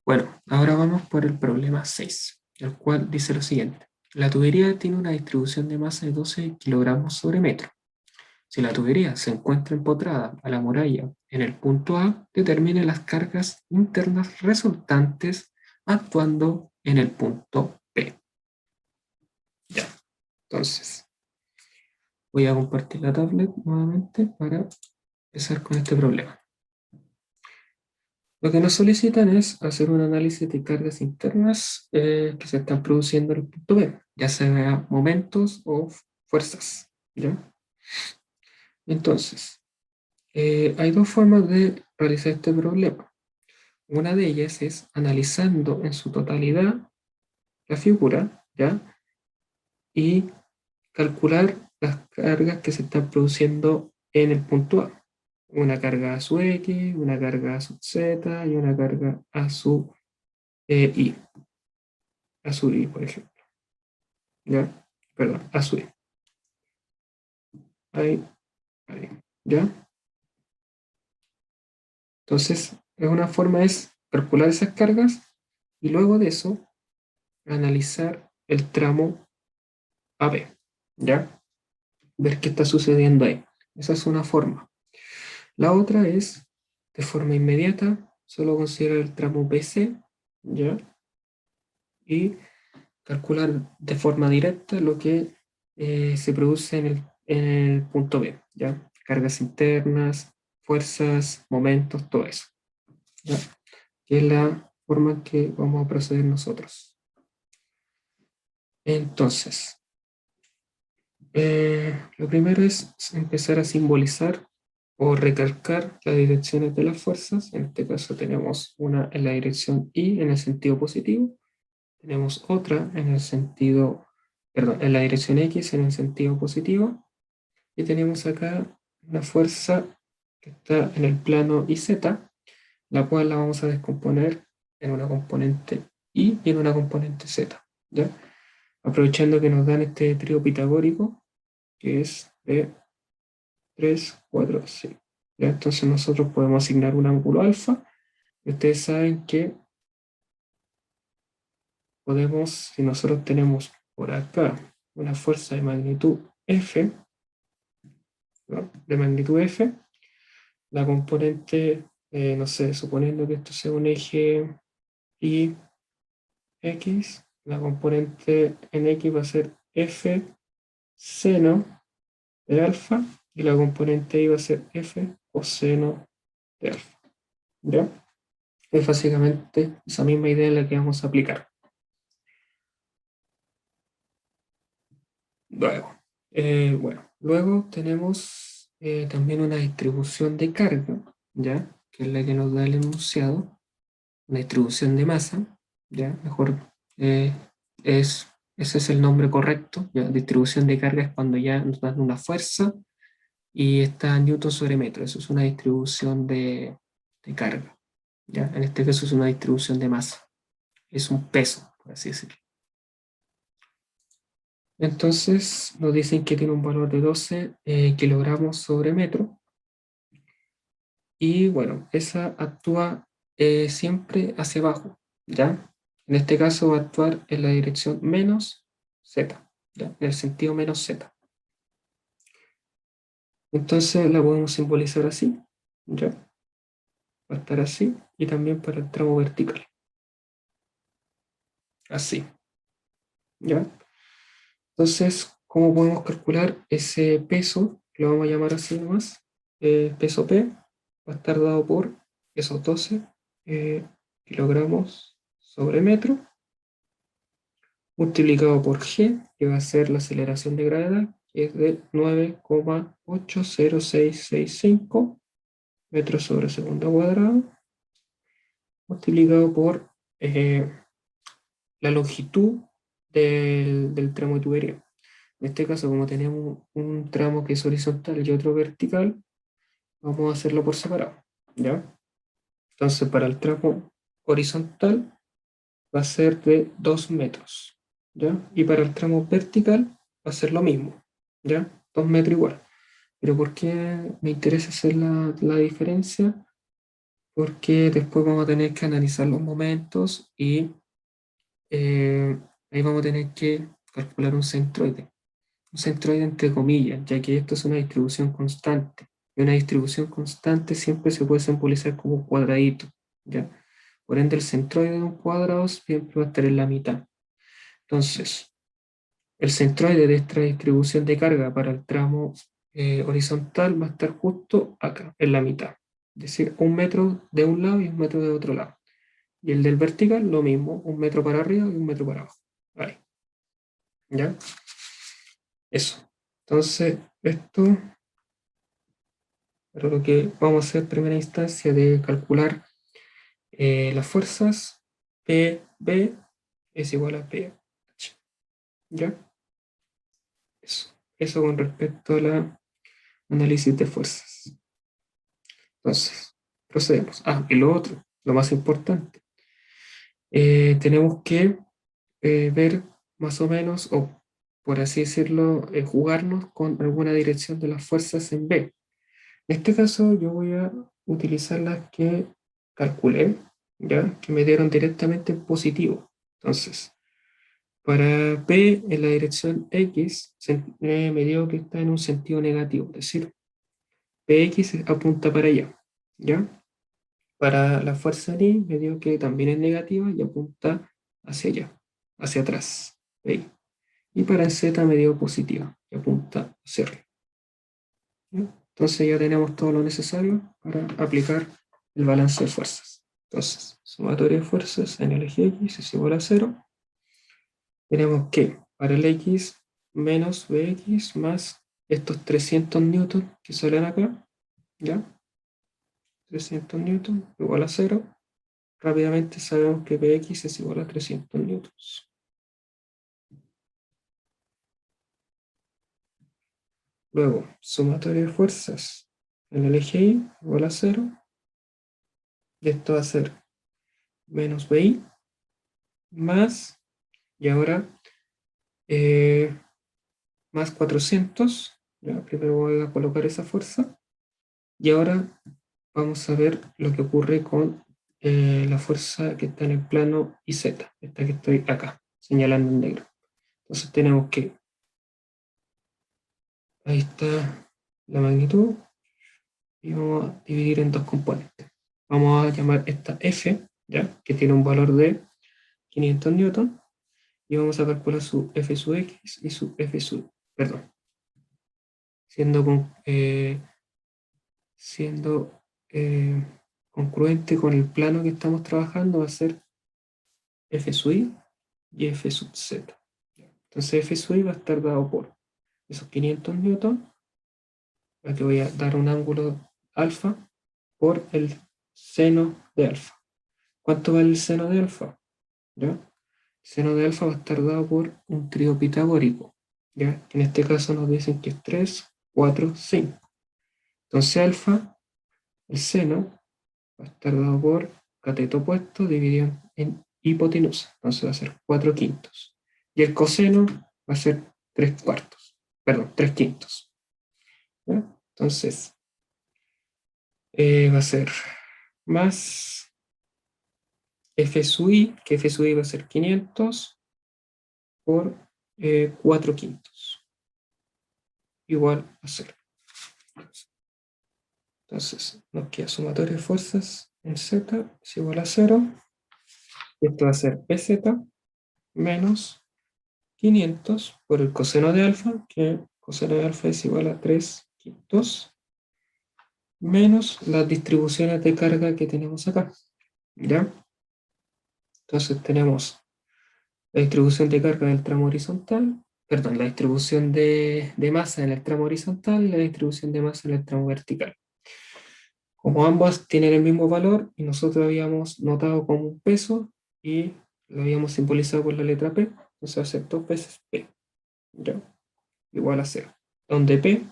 Bueno, ahora vamos por el problema 6, el cual dice lo siguiente. La tubería tiene una distribución de masa de 12 kilogramos sobre metro. Si la tubería se encuentra empotrada a la muralla en el punto A, determine las cargas internas resultantes actuando en el punto B. Ya, entonces voy a compartir la tablet nuevamente para empezar con este problema. Lo que nos solicitan es hacer un análisis de cargas internas que se están produciendo en el punto B, ya sea momentos o fuerzas. ¿Ya? Entonces, hay dos formas de realizar este problema. Una de ellas es analizando en su totalidad la figura, ¿ya? Y calcular las cargas que se están produciendo en el punto A. Una carga a su X, una carga a su Z y una carga a su Y. A su Y, por ejemplo. ¿Ya? Perdón, a su Y. Ahí, ahí. ¿Ya? Entonces, una forma es calcular esas cargas y luego de eso analizar el tramo AB. ¿Ya? Ver qué está sucediendo ahí. Esa es una forma. La otra es, de forma inmediata, solo considerar el tramo BC, ¿ya? Y calcular de forma directa lo que se produce en el punto B, ¿ya? Cargas internas, fuerzas, momentos, todo eso, ¿ya? Que es la forma en que vamos a proceder nosotros. Entonces, lo primero es empezar a simbolizar o recalcar las direcciones de las fuerzas. En este caso tenemos una en la dirección Y en el sentido positivo, tenemos otra en el sentido, perdón, en la dirección X en el sentido positivo, y tenemos acá una fuerza que está en el plano YZ, la cual la vamos a descomponer en una componente Y y en una componente Z, ¿ya? Aprovechando que nos dan este trío pitagórico, que es de 3, 4, 5. ¿Ya? Entonces nosotros podemos asignar un ángulo alfa, y ustedes saben que podemos, si nosotros tenemos por acá una fuerza de magnitud F, ¿no? De magnitud F, la componente, no sé, suponiendo que esto sea un eje Y, X, la componente en X va a ser F seno de alfa y la componente Y va a ser F coseno de alfa. ¿Ya? Es básicamente esa misma idea la que vamos a aplicar. Luego tenemos también una distribución de carga, ¿ya? Que es la que nos da el enunciado, una distribución de masa, ¿ya? Mejor, eh, ese es el nombre correcto, ¿ya? Distribución de carga es cuando ya nos dan una fuerza y está newton sobre metro, eso es una distribución de carga, ¿ya? En este caso es una distribución de masa, es un peso, por así decirlo. Entonces nos dicen que tiene un valor de 12 kilogramos sobre metro. Y bueno, esa actúa siempre hacia abajo, ¿ya? En este caso va a actuar en la dirección menos z, ¿ya? En el sentido menos z. Entonces la podemos simbolizar así, ¿ya? Va a estar así y también para el tramo vertical. Así, ¿ya? Entonces, ¿cómo podemos calcular ese peso? Lo vamos a llamar así nomás. Peso P va a estar dado por esos 12 kilogramos sobre metro, multiplicado por G, que va a ser la aceleración de gravedad, que es de 9,80665 metros sobre segundo cuadrado, multiplicado por la longitud del tramo de tubería. En este caso, como tenemos un tramo que es horizontal y otro vertical, vamos a hacerlo por separado, ¿ya? Entonces, para el tramo horizontal va a ser de 2 metros, ¿ya? Y para el tramo vertical va a ser lo mismo, ¿ya? 2 metros igual. Pero ¿por qué me interesa hacer la diferencia? porque después vamos a tener que analizar los momentos y ahí vamos a tener que calcular un centroide entre comillas, ya que esto es una distribución constante. Y una distribución constante siempre se puede simbolizar como un cuadradito, ¿ya? Por ende, el centroide de un cuadrado siempre va a estar en la mitad. Entonces, el centroide de esta distribución de carga para el tramo horizontal va a estar justo acá, en la mitad. Es decir, 1 metro de un lado y 1 metro de otro lado. Y el del vertical, lo mismo, 1 metro para arriba y 1 metro para abajo. Ahí, ¿ya? Eso. Entonces, esto es lo que vamos a hacer en primera instancia de calcular las fuerzas. PB es igual a PH. ¿Ya? Eso con respecto al análisis de fuerzas. Entonces, procedemos. Ah, y lo otro, lo más importante. Tenemos que ver más o menos, o por así decirlo, jugarnos con alguna dirección de las fuerzas en B. En este caso yo voy a utilizar las que calculé, ¿ya? Que me dieron directamente en positivo. Entonces, para P en la dirección X, me dio que está en un sentido negativo, es decir, PX apunta para allá, ¿ya? Para la fuerza Ni me dio que también es negativa y apunta hacia allá, hacia atrás. ¿Veis? Y para Z me dio positiva y apunta hacia arriba. ¿Ya? Entonces ya tenemos todo lo necesario para aplicar el balance de fuerzas. Entonces, sumatoria de fuerzas en el eje X es igual a 0. Tenemos que para el X menos Bx más estos 300 newtons que salen acá, ¿ya? 300 newtons igual a 0. Rápidamente sabemos que Bx es igual a 300 newtons. Luego, sumatoria de fuerzas en el eje Y igual a 0. Y esto va a ser menos BI más, y ahora más 400. ¿Ya? Primero voy a colocar esa fuerza. Y ahora vamos a ver lo que ocurre con la fuerza que está en el plano IZ, esta que estoy acá, señalando en negro. Entonces tenemos que, ahí está la magnitud, y vamos a dividir en dos componentes. Vamos a llamar esta F, ¿ya? Que tiene un valor de 500 newton, y vamos a calcular su F sub X y su F sub, perdón, siendo, siendo congruente con el plano que estamos trabajando, va a ser F sub I y F sub Z. Entonces F sub I va a estar dado por esos 500 newtons, aquí voy a dar un ángulo alfa por el seno de alfa. ¿Cuánto vale el seno de alfa? ¿Ya? El seno de alfa va a estar dado por un trío pitagórico, ¿ya? En este caso nos dicen que es 3, 4, 5. Entonces alfa, el seno, va a estar dado por cateto opuesto dividido en hipotenusa. Entonces va a ser 4 quintos. Y el coseno va a ser 3 cuartos. Perdón, 3 quintos. ¿Ya? Entonces va a ser más F sub I, que F sub I va a ser 500 por 4 quintos. Igual a 0. Entonces nos queda sumatoria de fuerzas en Z es igual a 0. Esto va a ser PZ menos 500 por el coseno de alfa, que el coseno de alfa es igual a 3 quintos, menos las distribuciones de carga que tenemos acá. ¿Ya? Entonces tenemos la distribución de carga del tramo horizontal, perdón, la distribución de masa en el tramo horizontal y la distribución de masa en el tramo vertical. Como ambas tienen el mismo valor y nosotros habíamos notado como un peso y lo habíamos simbolizado por la letra P, entonces va a ser 2 veces P, ¿ya? Igual a 0, donde P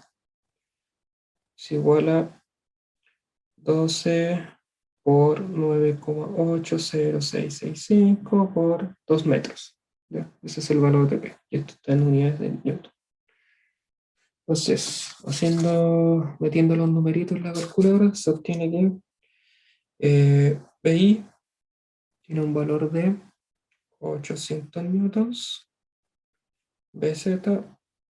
es igual a 12 por 9,80665 por 2 metros. ¿Ya? Ese es el valor de P. Y esto está en unidades de Newton. Entonces, metiendo los numeritos en la calculadora, se obtiene que BI tiene un valor de 800 newtons, BZ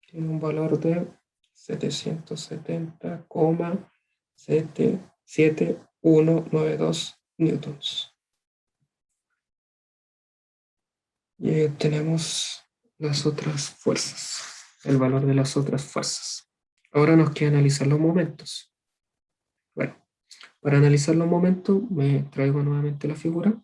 tiene un valor de 770,7192 newtons. Y tenemos las otras fuerzas, el valor de las otras fuerzas. Ahora nos queda analizar los momentos. Bueno, para analizar los momentos me traigo nuevamente la figura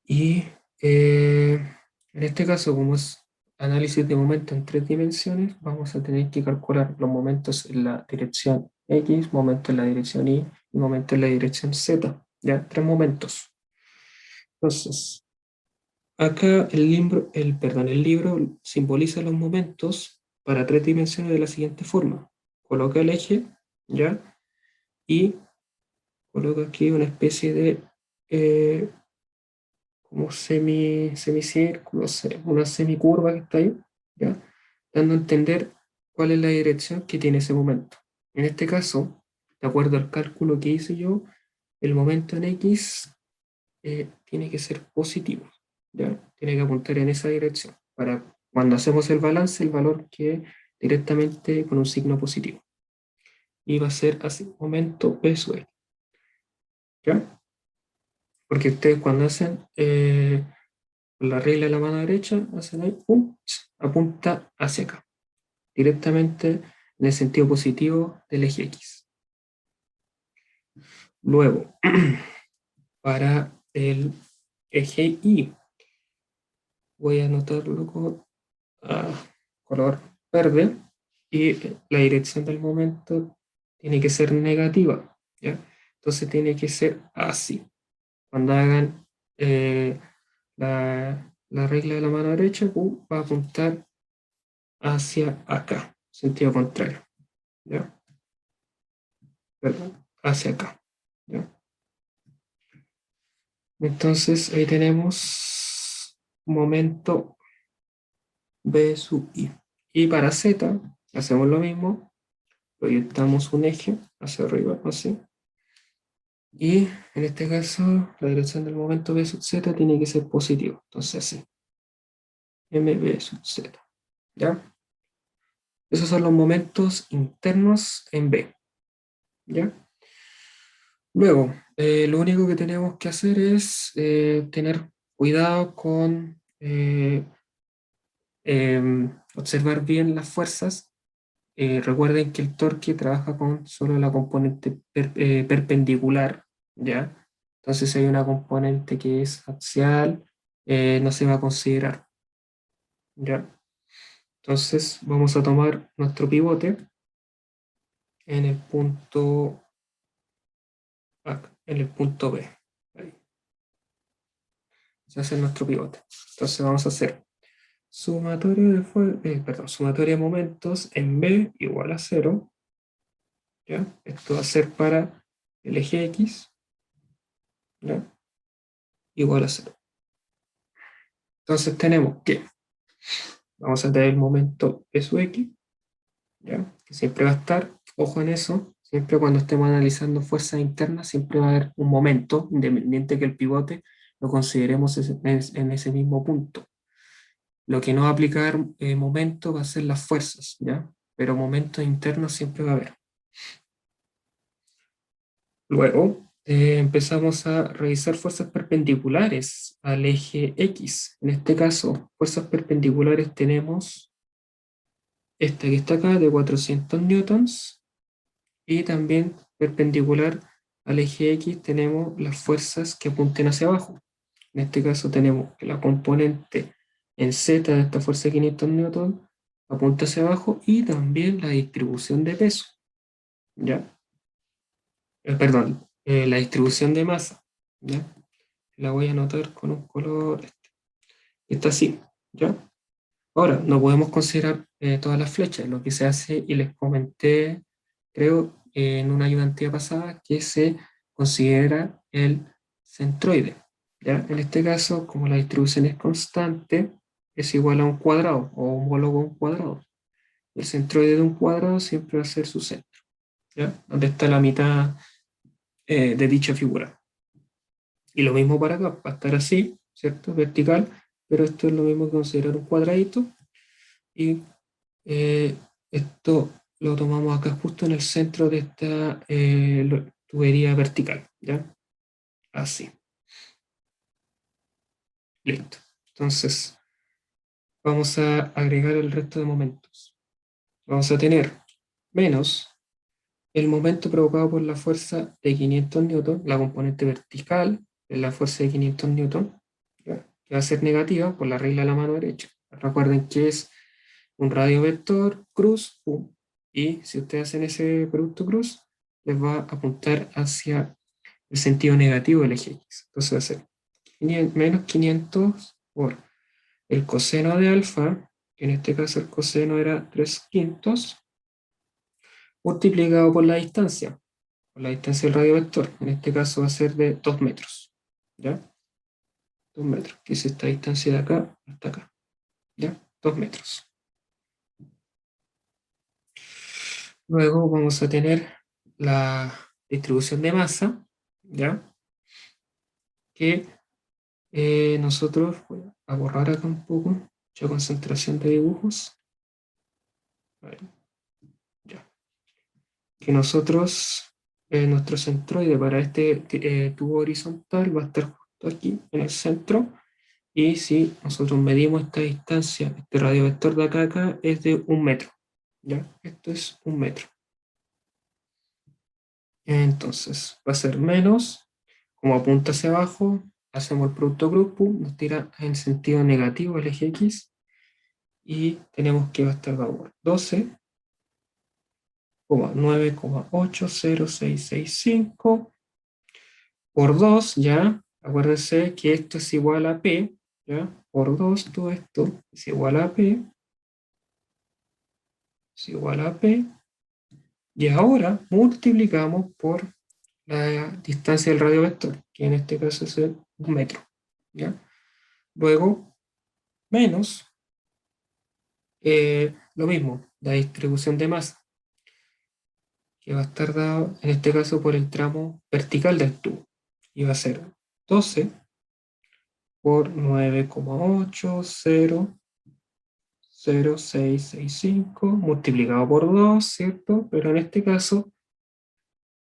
y en este caso, como es análisis de momentos en 3 dimensiones, vamos a tener que calcular los momentos en la dirección X, momentos en la dirección Y y momentos en la dirección Z. ¿Ya? 3 momentos. Entonces, acá el libro simboliza los momentos para 3 dimensiones de la siguiente forma. Coloca el eje, ¿ya? Y coloca aquí una especie de eh, como semicírculo, una semicurva que está ahí, ¿ya? Dando a entender cuál es la dirección que tiene ese momento. En este caso, de acuerdo al cálculo que hice yo, el momento en X tiene que ser positivo, ¿ya? Tiene que apuntar en esa dirección para cuando hacemos el balance, el valor que directamente con un signo positivo. Y va a ser así, momento P sub X, ¿ya? Porque ustedes cuando hacen la regla de la mano derecha, hacen ahí, apunta hacia acá, directamente en el sentido positivo del eje X. Luego, para el eje Y, voy a anotarlo con color verde y la dirección del momento tiene que ser negativa, ¿ya? Entonces tiene que ser así. Cuando hagan la regla de la mano derecha, va a apuntar hacia acá, sentido contrario, ¿ya? Perdón, hacia acá, ¿ya? Entonces ahí tenemos momento B sub I. Y para Z hacemos lo mismo, proyectamos un eje hacia arriba, así. Y en este caso, la dirección del momento B sub Z tiene que ser positivo. Entonces así, MB sub Z, ¿ya? Esos son los momentos internos en B, ¿ya? Luego, lo único que tenemos que hacer es tener cuidado con observar bien las fuerzas. Recuerden que el torque trabaja con solo la componente perpendicular, ¿ya? Entonces, si hay una componente que es axial, no se va a considerar, ¿ya? Entonces, vamos a tomar nuestro pivote en el punto en el punto B. Ahí. Se hace nuestro pivote. Entonces, vamos a hacer sumatoria de momentos en B igual a 0. ¿Ya? Esto va a ser para el eje X, ¿ya? Igual a 0. Entonces tenemos que, vamos a tener el momento P sub X, ¿ya? Que siempre va a estar, ojo en eso, siempre cuando estemos analizando fuerzas internas, siempre va a haber un momento, independiente que el pivote lo consideremos en ese mismo punto. Lo que no va a aplicar momento va a ser las fuerzas, ¿ya? Pero momentos internos siempre va a haber. Luego empezamos a revisar fuerzas perpendiculares al eje X. En este caso, fuerzas perpendiculares tenemos esta que está acá de 400 newtons y también perpendicular al eje X tenemos las fuerzas que apunten hacia abajo. En este caso tenemos que la componente en Z de esta fuerza de 500 newtons apunta hacia abajo y también la distribución de peso. ¿Ya? Perdón, la distribución de masa, ¿ya? La voy a anotar con un color, está así, ¿ya? Ahora, no podemos considerar todas las flechas, lo que se hace, y les comenté, creo, en una ayudantía pasada, que se considera el centroide, ¿ya? En este caso, como la distribución es constante, es igual a un cuadrado, o homólogo a un cuadrado. El centroide de un cuadrado siempre va a ser su centro, ¿ya? Donde está la mitad de dicha figura. Y lo mismo para acá, va a estar así, ¿cierto? Vertical, pero esto es lo mismo que considerar un cuadradito. Y esto lo tomamos acá justo en el centro de esta tubería vertical, ¿ya? Así. Listo. Entonces, vamos a agregar el resto de momentos. Vamos a tener menos el momento provocado por la fuerza de 500 newton, la componente vertical de la fuerza de 500 newton, ¿ya? Que va a ser negativa por la regla de la mano derecha. Recuerden que es un radio vector, cruz, pum. Y si ustedes hacen ese producto cruz, les va a apuntar hacia el sentido negativo del eje X. Entonces va a ser menos 500 por el coseno de alfa, que en este caso el coseno era 3/5, multiplicado por la distancia del radio vector. En este caso va a ser de 2 metros. ¿Ya? 2 metros, que es esta distancia de acá hasta acá. ¿Ya? 2 metros. Luego vamos a tener la distribución de masa, ¿ya? Que nosotros, voy a borrar acá un poco, mucha concentración de dibujos. A ver, ya. Que nosotros, nuestro centroide para este tubo horizontal va a estar justo aquí en el centro. Y si nosotros medimos esta distancia, este radio vector de acá a acá es de 1 metro. ¿Ya? Esto es 1 metro. Entonces va a ser menos, como apunta hacia abajo, hacemos el producto grupo, nos tira en sentido negativo el eje X y tenemos que va a estar dado 12,9,80665 por 2, ya, acuérdense que esto es igual a P, ya, por 2, todo esto es igual a P, es igual a P, y ahora multiplicamos por la distancia del radio vector, que en este caso es 1 metro, ¿ya? Luego, menos, lo mismo, la distribución de masa, que va a estar dado, en este caso, por el tramo vertical del tubo, y va a ser 12 por 9,80665 multiplicado por 2, ¿cierto? Pero en este caso,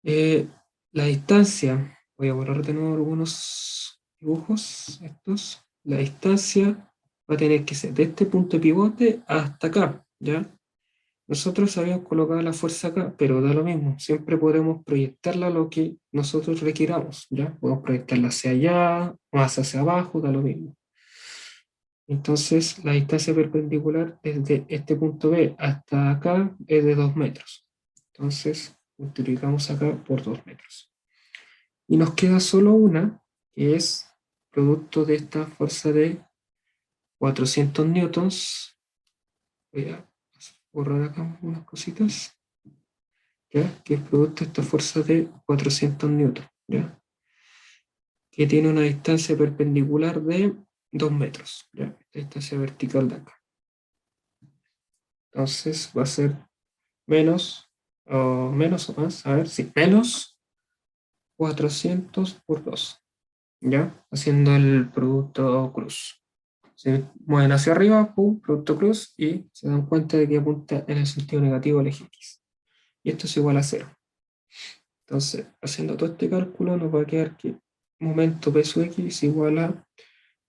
la distancia, voy a borrar de nuevo algunos dibujos, estos, la distancia va a tener que ser de este punto de pivote hasta acá, ¿ya? Nosotros habíamos colocado la fuerza acá, pero da lo mismo, siempre podemos proyectarla a lo que nosotros requiramos, ¿ya? Podemos proyectarla hacia allá, más hacia abajo, da lo mismo. Entonces, la distancia perpendicular desde este punto B hasta acá es de 2 metros. Entonces, multiplicamos acá por 2 metros. Y nos queda solo una, que es producto de esta fuerza de 400 newtons. Voy a borrar acá unas cositas. ¿Ya? Que es producto de esta fuerza de 400 newtons. ¿Ya? Que tiene una distancia perpendicular de 2 metros. ¿Ya? Esta distancia vertical de acá. Entonces va a ser menos o más, a ver, sí, menos 400 por 2, ¿ya? Haciendo el producto cruz. Se mueven hacia arriba, pum, producto cruz, y se dan cuenta de que apunta en el sentido negativo al eje X. Y esto es igual a 0. Entonces, haciendo todo este cálculo, nos va a quedar que momento P sub X es igual a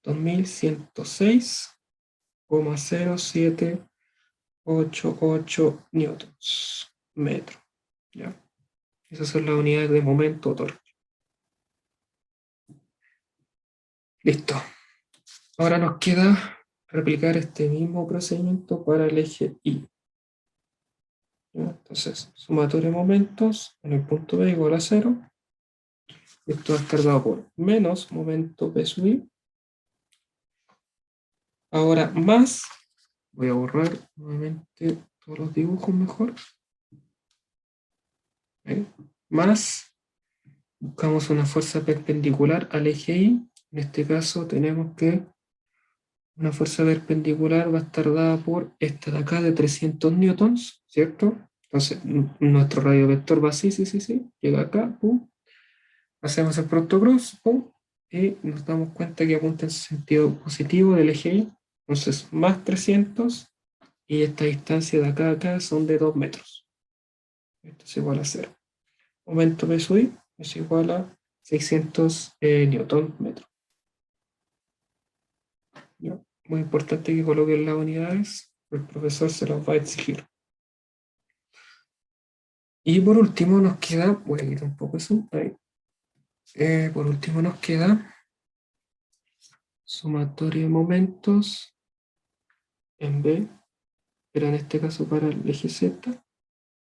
2106,0788 newtons metro. ¿Ya? Esas son las unidades de momento o torque. Listo. Ahora nos queda replicar este mismo procedimiento para el eje Y. ¿Ya? Entonces, sumatoria de momentos en el punto B igual a 0. Esto va a estar dado por menos momento P sub I. Ahora más, voy a borrar nuevamente todos los dibujos mejor. ¿Eh? Más, buscamos una fuerza perpendicular al eje Y. En este caso tenemos que una fuerza perpendicular va a estar dada por esta de acá de 300 newtons, ¿cierto? Entonces, nuestro radio vector va así, sí, llega acá, pum, hacemos el producto cruz, pum, y nos damos cuenta que apunta en sentido positivo del eje Y. Entonces, más 300, y esta distancia de acá a acá son de 2 metros. Esto es igual a 0. Momento P sub I es igual a 600 newton metro. ¿Ya? Muy importante que coloquen las unidades, el profesor se las va a exigir. Y por último nos queda, voy a quitar un poco eso, ahí. Por último nos queda sumatorio de momentos en B, pero en este caso para el eje Z,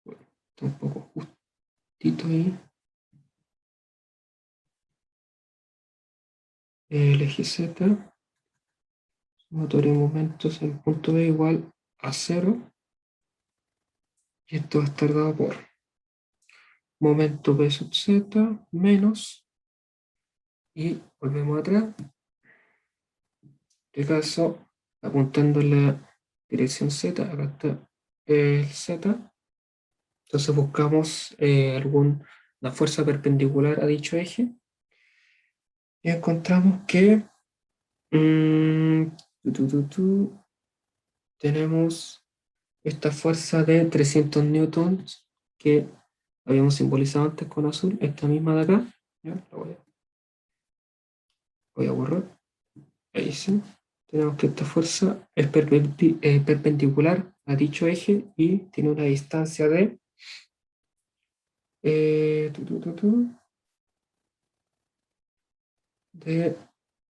bueno, está un poco justito ahí. El eje Z, sumatorio de momentos en punto B igual a 0, y esto va a estar dado por momento B sub Z menos, y volvemos atrás, en este caso apuntando en la dirección Z, acá está el Z, entonces buscamos alguna fuerza perpendicular a dicho eje, y encontramos que tenemos esta fuerza de 300 newtons que habíamos simbolizado antes con azul, esta misma de acá, ¿ya? La voy a borrar, ahí sí. Tenemos que esta fuerza es perpendicular a dicho eje y tiene una distancia de de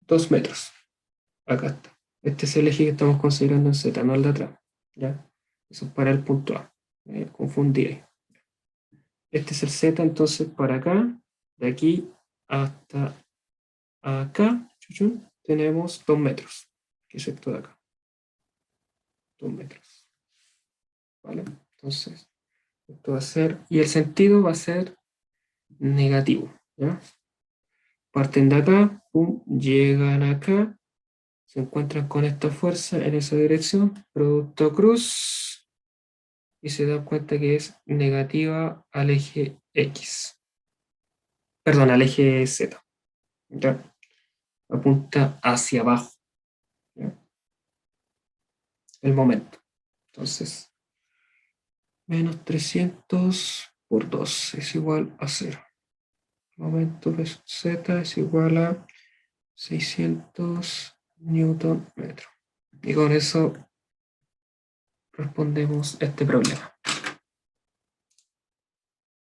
2 metros. Acá está. Este es el eje que estamos considerando en Z, no el de atrás. ¿Ya? Eso es para el punto A. Confundí ahí. Este es el Z, entonces para acá, de aquí hasta acá, tenemos 2 metros, que es esto de acá. 2 metros. ¿Vale? Entonces, esto va a ser, y el sentido va a ser negativo. ¿Ya? Parten de acá, pum, llegan acá, se encuentran con esta fuerza en esa dirección, producto cruz, y se dan cuenta que es negativa al eje X. Perdón, al eje Z. ¿Ya? Apunta hacia abajo. ¿Ya? El momento. Entonces, menos 300 por 2 es igual a 0. El momento de Z es igual a 600 newton metro. Y con eso respondemos a este problema.